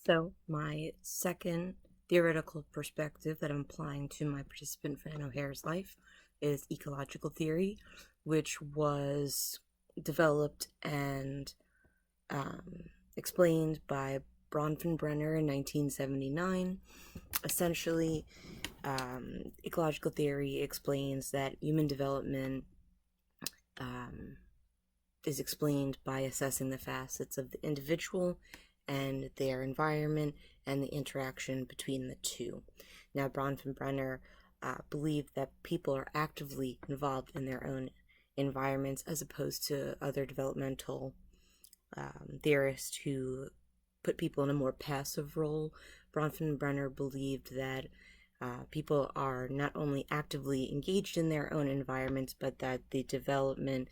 So, my second theoretical perspective that I'm applying to my participant Fran O'Hare's life is ecological theory, which was developed and explained by Bronfenbrenner in 1979. Essentially, ecological theory explains that human development um, is explained by assessing the facets of the individual and their environment and the interaction between the two. Now, Bronfenbrenner believed that people are actively involved in their own environments as opposed to other developmental theorists who put people in a more passive role. Bronfenbrenner believed that people are not only actively engaged in their own environments, but that the development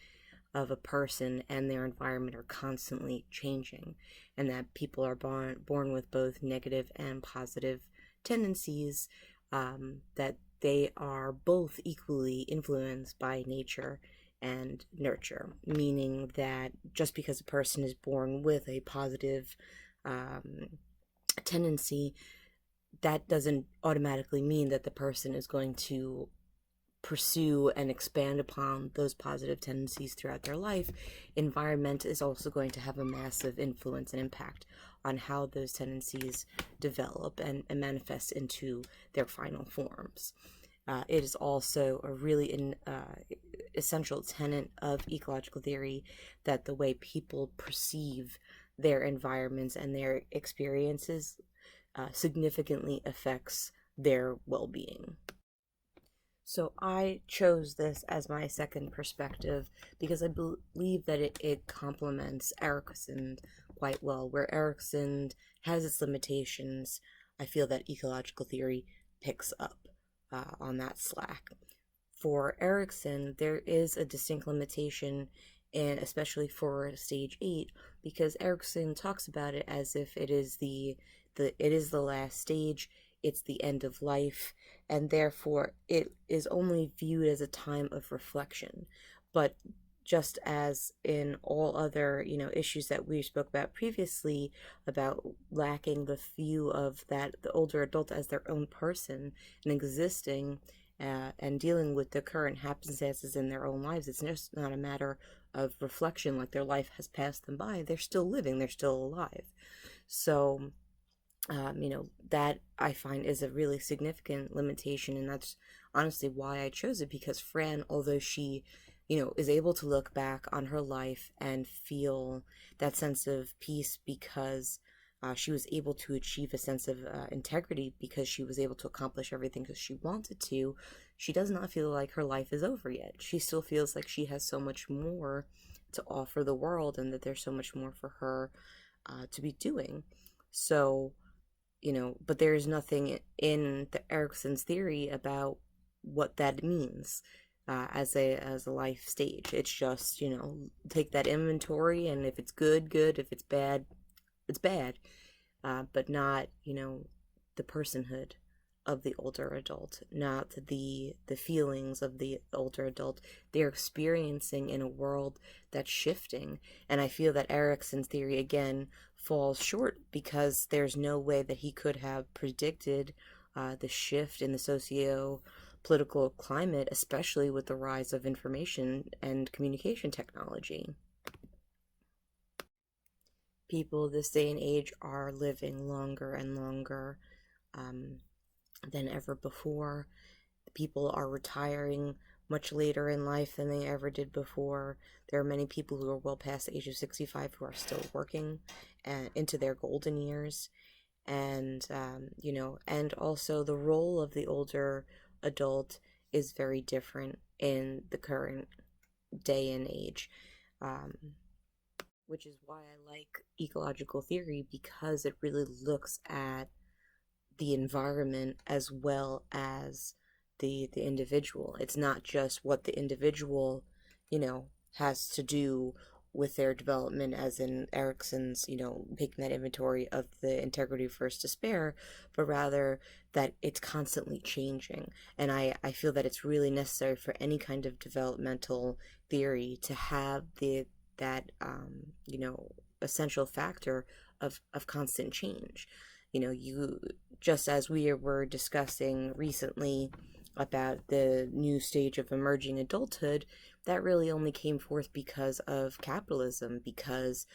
of a person and their environment are constantly changing, and that people are born with both negative and positive tendencies, that they are both equally influenced by nature and nurture, meaning that just because a person is born with a positive um, tendency, that doesn't automatically mean that the person is going to pursue and expand upon those positive tendencies throughout their life. Environment is also going to have a massive influence and impact on how those tendencies develop and manifest into their final forms. It is also a really essential tenet of ecological theory that the way people perceive their environments and their experiences significantly affects their well-being. So I chose this as my second perspective because I believe that it complements Erickson quite well. Where Erickson has its limitations, I feel that ecological theory picks up on that slack. For Erickson, there is a distinct limitation, and especially for stage 8, because Erickson talks about it as if it is the last stage, it's the end of life, and therefore it is only viewed as a time of reflection. But just as in all other, issues that we spoke about previously, about lacking the view of that the older adult as their own person and existing, and dealing with the current happenstances in their own lives, it's just not a matter of reflection, like their life has passed them by. They're still living, they're still alive. So that I find is a really significant limitation, and that's honestly why I chose it, because Fran, although she, is able to look back on her life and feel that sense of peace because she was able to achieve a sense of integrity because she was able to accomplish everything because she wanted to, she does not feel like her life is over yet. She still feels like she has so much more to offer the world and that there's so much more for her to be doing. So, but there's nothing in the Erickson's theory about what that means as a life stage. It's just, take that inventory, and if it's good, good. If it's bad, it's bad. But not, the personhood of the older adult, not the feelings of the older adult. They're experiencing in a world that's shifting, and I feel that Erickson's theory again falls short because there's no way that he could have predicted the shift in the socio political climate, especially with the rise of information and communication technology. People this day and age are living longer and longer um, than ever before. People are retiring much later in life than they ever did before. There are many people who are well past the age of 65 who are still working into their golden years. And, and also the role of the older adult is very different in the current day and age. Um, which is why I like ecological theory, because it really looks at the environment as well as the individual. It's not just what the individual, has to do with their development, as in Erickson's, taking that inventory of the integrity first despair, but rather that it's constantly changing. And I feel that it's really necessary for any kind of developmental theory to have that essential factor of constant change. You, just as we were discussing recently about the new stage of emerging adulthood, that really only came forth because of capitalism, because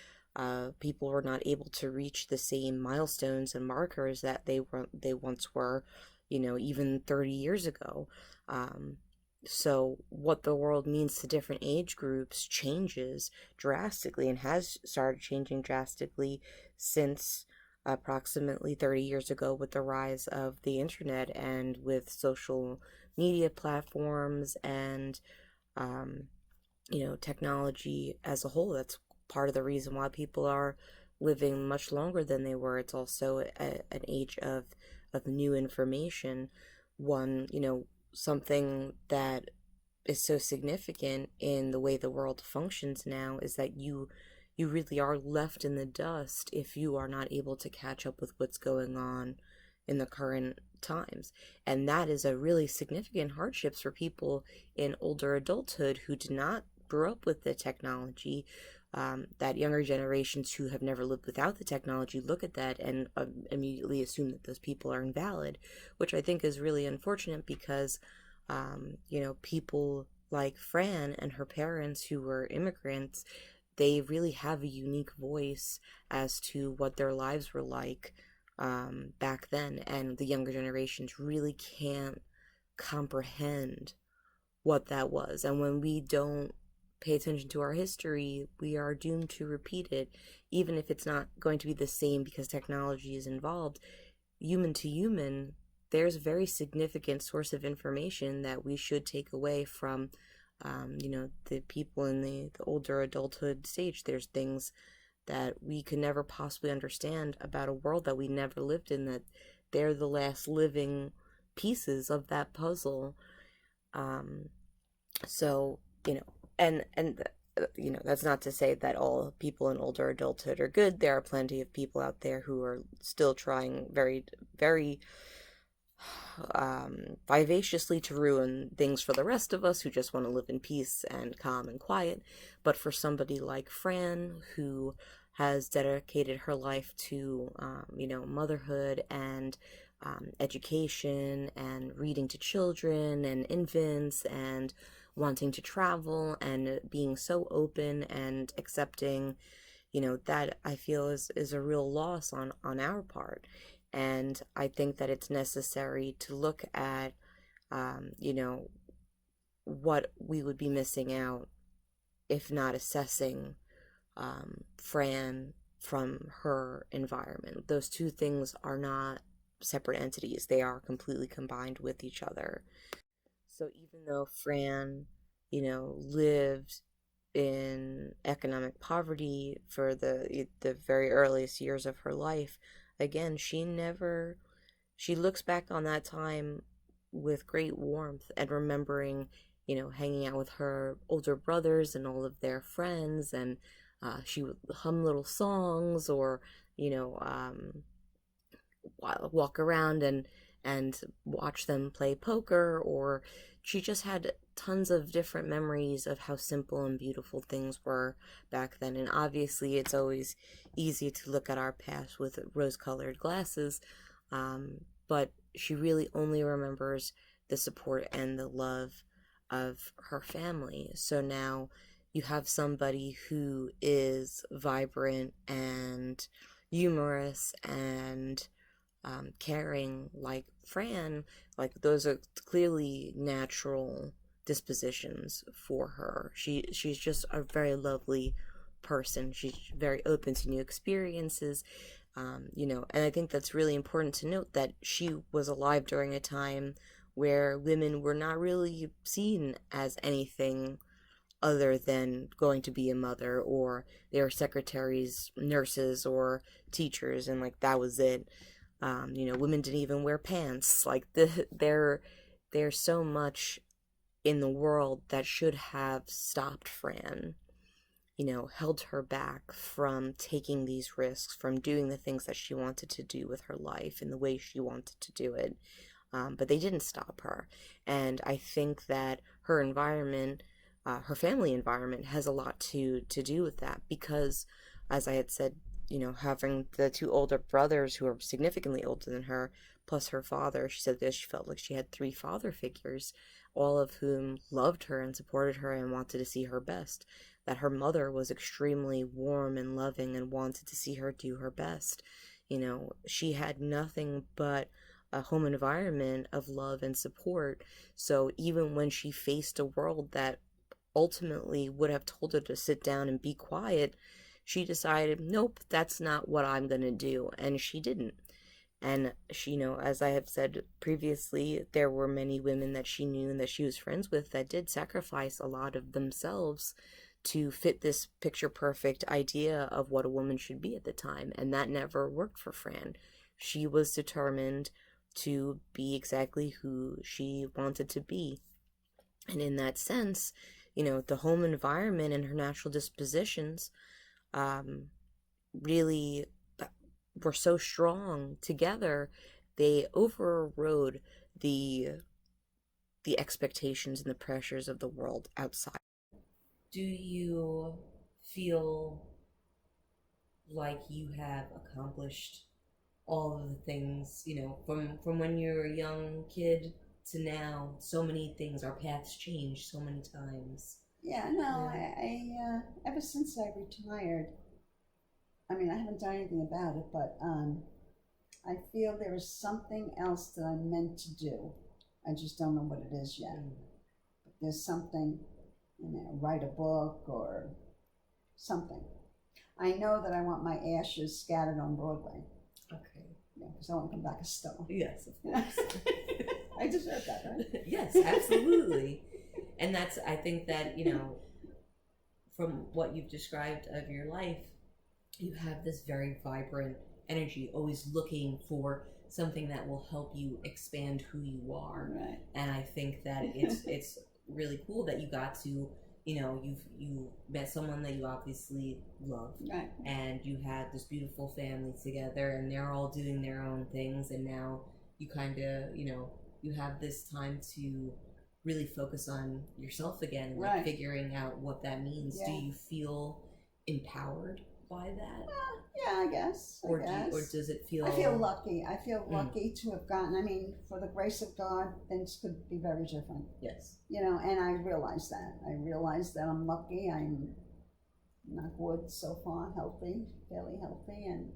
people were not able to reach the same milestones and markers that they once were, even 30 years ago. Um, so what the world means to different age groups changes drastically, and has started changing drastically since approximately 30 years ago, with the rise of the internet and with social media platforms and um, technology as a whole. That's part of the reason why people are living much longer than they were. It's also an age of new information. One, something that is so significant in the way the world functions now is that you really are left in the dust if you are not able to catch up with what's going on in the current times. And that is a really significant hardships for people in older adulthood who did not grow up with the technology. That younger generations who have never lived without the technology look at that and immediately assume that those people are invalid, which I think is really unfortunate because, people like Fran and her parents who were immigrants, they really have a unique voice as to what their lives were like back then, and the younger generations really can't comprehend what that was. And when we don't pay attention to our history, we are doomed to repeat it, even if it's not going to be the same because technology is involved. Human to human, there's a very significant source of information that we should take away from, the people in the older adulthood stage. There's things that we could never possibly understand about a world that we never lived in, that they're the last living pieces of that puzzle. Um, so, that's not to say that all people in older adulthood are good. There are plenty of people out there who are still trying very, very vivaciously to ruin things for the rest of us who just want to live in peace and calm and quiet. But for somebody like Fran, who has dedicated her life to, motherhood and education and reading to children and infants and wanting to travel and being so open and accepting, that I feel is a real loss on our part. And I think that it's necessary to look at, what we would be missing out if not assessing Fran from her environment. Those two things are not separate entities, they are completely combined with each other. So even though Fran, lived in economic poverty for the very earliest years of her life, again, she looks back on that time with great warmth and remembering, hanging out with her older brothers and all of their friends, and she would hum little songs or, you know, um, walk around and watch them play poker, or she just had tons of different memories of how simple and beautiful things were back then. And obviously it's always easy to look at our past with rose-colored glasses, but she really only remembers the support and the love of her family. So now you have somebody who is vibrant and humorous and caring like Fran. Like, those are clearly natural dispositions for her. She's just a very lovely person. She's very open to new experiences. And I think that's really important to note, that she was alive during a time where women were not really seen as anything other than going to be a mother, or they were secretaries, nurses, or teachers, and like that was it. Women didn't even wear pants. Like there's so much in the world that should have stopped Fran, held her back from taking these risks, from doing the things that she wanted to do with her life in the way she wanted to do it. But they didn't stop her. And I think that her environment, her family environment, has a lot to do with that, because as I had said, having the two older brothers who are significantly older than her, plus her father, she said that she felt like she had three father figures, all of whom loved her and supported her and wanted to see her best. That her mother was extremely warm and loving and wanted to see her do her best. She had nothing but a home environment of love and support. So even when she faced a world that ultimately would have told her to sit down and be quiet, she decided, nope, that's not what I'm going to do. And she didn't. And she, as I have said previously, there were many women that she knew and that she was friends with that did sacrifice a lot of themselves to fit this picture perfect idea of what a woman should be at the time. And that never worked for Fran. She was determined to be exactly who she wanted to be. And in that sense, the home environment and her natural dispositions um, really were so strong together, they overrode the the expectations and the pressures of the world outside. Do you feel like you have accomplished all of the things, from when you're a young kid to now? So many things, our paths changed so many times. Yeah, no, Yeah. ever since I retired, I mean, I haven't done anything about it, but I feel there is something else that I'm meant to do. I just don't know what it is yet. But there's something, write a book or something. I know that I want my ashes scattered on Broadway. Okay. Yeah, because I want to come back a stone. Yes, of course. I deserve that, right? Yes, absolutely. And that's, I think that, from what you've described of your life, you have this very vibrant energy, always looking for something that will help you expand who you are. Right. And I think that it's really cool that you got to, you met someone that you obviously love, Right. and you had this beautiful family together, and they're all doing their own things, and now you kind of, you have this time to really focus on yourself again, like Right. figuring out what that means. Yeah. Do you feel empowered by that? Yeah, I guess. Or does it feel? I feel lucky. I feel lucky to have gotten. I mean, for the grace of God, things could be very different. Yes. And I realize that. I realize that I'm lucky. I'm, knock wood, so far healthy, fairly healthy, and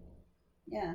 yeah,